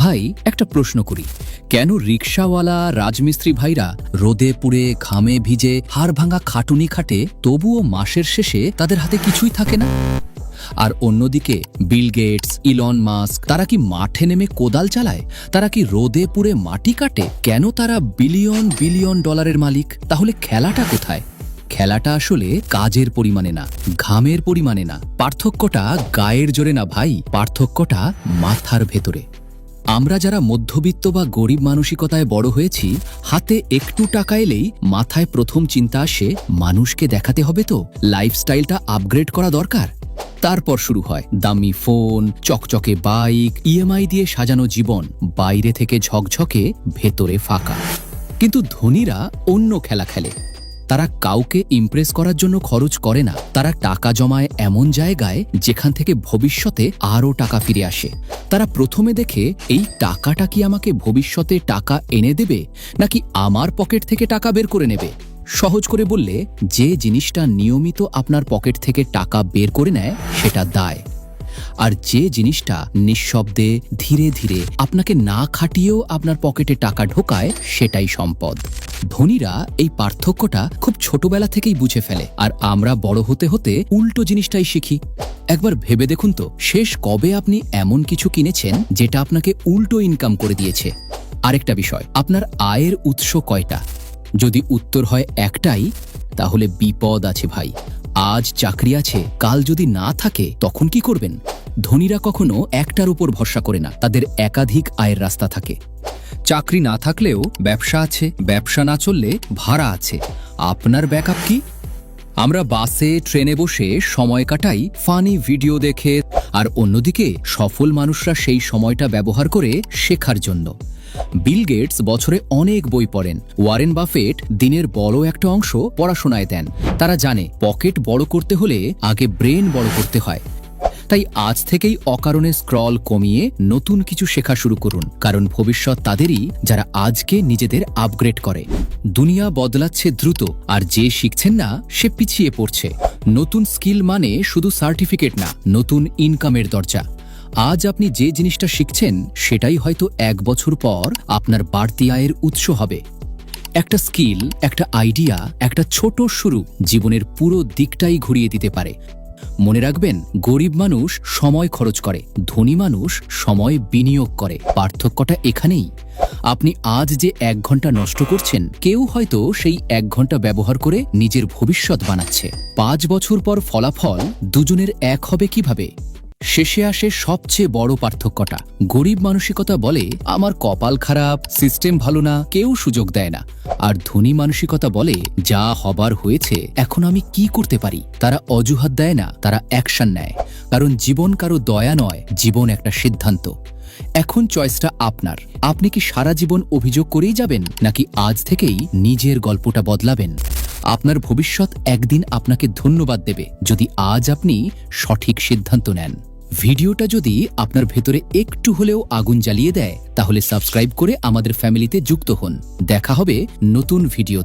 ভাই একটা প্রশ্ন করি, কেন রিকশাওয়ালা রাজমিস্ত্রি ভাইরা রোদে পুড়ে ঘামে ভিজে হাড় ভাঙা খাটুনি খাটে তবুও মাসের শেষে তাদের হাতে কিছুই থাকে না? আর অন্যদিকে বিল গেটস, ইলন মাস্ক, তারা কি মাঠে নেমে কোদাল চালায়? তারা কি রোদে পুড়ে মাটি কাটে? কেন তারা বিলিয়ন বিলিয়ন ডলারের মালিক? তাহলে খেলাটা কোথায়? খেলাটা আসলে কাজের পরিমাণে না, ঘামের পরিমাণে না। পার্থক্যটা গায়ের জোরে না ভাই, পার্থক্যটা মাথার ভেতরে। আমরা যারা মধ্যবিত্ত বা গরিব মানসিকতায় বড় হয়েছি, হাতে একটু টাকা এলেই মাথায় প্রথম চিন্তা আসে মানুষকে দেখাতে হবে, তো লাইফস্টাইলটা আপগ্রেড করা দরকার। তারপর শুরু হয় দামি ফোন, চকচকে বাইক, ইএমআই দিয়ে সাজানো জীবন, বাইরে থেকে ঝকঝকে, ভেতরে ফাঁকা। কিন্তু ধনীরা অন্য খেলা খেলে। তারা কাউকে ইমপ্রেস করার জন্য খরচ করে না, তারা টাকা জমায় এমন জায়গায় যেখান থেকে ভবিষ্যতে আরও টাকা ফিরে আসে। তারা প্রথমে দেখে এই টাকাটা কি আমাকে ভবিষ্যতে টাকা এনে দেবে, নাকি আমার পকেট থেকে টাকা বের করে নেবে। সহজ করে বললে, যে জিনিসটা নিয়মিত আপনার পকেট থেকে টাকা বের করে নেয় সেটা দায়, আর যে জিনিসটা নিঃশব্দে ধীরে ধীরে আপনাকে না খাটিয়েও আপনার পকেটে টাকা ঢোকায় সেটাই সম্পদ। ধনীরা এই পার্থক্যটা খুব ছোটবেলা থেকেই বুঝে ফেলে, আর আমরা বড় হতে হতে উল্টো জিনিসটাই শিখি। একবার ভেবে দেখুন তো, শেষ কবে আপনি এমন কিছু কিনেছেন যেটা আপনাকে উল্টো ইনকাম করে দিয়েছে? আরেকটা বিষয়, আপনার আয়ের উৎস কয়টা? যদি উত্তর হয় একটাই, তাহলে বিপদ আছে ভাই। আজ চাকরি আছে, কাল যদি না থাকে তখন কি করবেন? ধনীরা কখনো একটার উপর ভরসা করে না, তাদের একাধিক আয়ের রাস্তা থাকে। চাকরি না থাকলেও ব্যবসা আছে, ব্যবসা না চললে ভাড়া আছে। আপনার ব্যাকআপ কি? আমরা বাসে, ট্রেনে বসে সময় কাটাই ফানি ভিডিও দেখে, আর অন্যদিকে সফল মানুষরা সেই সময়টা ব্যবহার করে শেখার জন্য। বিল গেটস বছরে অনেক বই পড়েন, ওয়ারেন বাফেট দিনের বড় একটা অংশ পড়াশোনায় দেন। তারা জানে পকেট বড় করতে হলে আগে ব্রেন বড় করতে হয়। তাই আজ থেকেই অকারণে স্ক্রল কমিয়ে নতুন কিছু শেখা শুরু করুন, কারণ ভবিষ্যৎ তাদেরই যারা আজকে নিজেদের আপগ্রেড করে। দুনিয়া বদলাচ্ছে দ্রুত, আর যে শিখছেন না সে পিছিয়ে পড়ছে। নতুন স্কিল মানে শুধু সার্টিফিকেট না, নতুন ইনকামের দরজা। আজ আপনি যে জিনিসটা শিখছেন সেটাই হয়তো 1 বছর পর আপনার বাড়তি আয়ের উৎস হবে। একটা স্কিল, একটা আইডিয়া, একটা ছোট শুরু জীবনের পুরো দিকটাই ঘুরিয়ে দিতে পারে। মনে রাখবেন, গরিব মানুষ সময় খরচ করে, ধনী মানুষ সময় বিনিয়োগ করে। পার্থক্যটা এখানেই। আপনি আজ যে 1 ঘন্টা নষ্ট করছেন, কেউ হয়তো সেই 1 ঘন্টা ব্যবহার করে নিজের ভবিষ্যৎ বানাচ্ছে। 5 বছর পর ফলাফল দুজনের এক হবে কিভাবে? শেষে আসে সবচেয়ে বড় পার্থক্যটা। গরিব মানসিকতা বলে আমার কপাল খারাপ, সিস্টেম ভালো না, কেউ সুযোগ দেয় না। আর ধনী মানসিকতা বলে যা হবার হয়েছে, এখন আমি কি করতে পারি। তারা অজুহাত দেয় না, তারা অ্যাকশন নেয়। কারণ জীবন কারো দয়া নয়, জীবন একটা সিদ্ধান্ত। এখন চয়েসটা আপনার। আপনি কি সারা জীবন অভিযোগ করেই যাবেন, নাকি আজ থেকেই নিজের গল্পটা বদলাবেন? আপনার ভবিষ্যৎ একদিন আপনাকে ধন্যবাদ দেবে যদি আজ আপনি সঠিক সিদ্ধান্ত নেন। ভিডিওটা যদি আপনার ভেতরে একটু হলেও আগুন জ্বালিয়ে দেয়, তাহলে সাবস্ক্রাইব করে আমাদের ফ্যামিলিতে যুক্ত হন। দেখা হবে নতুন ভিডিও।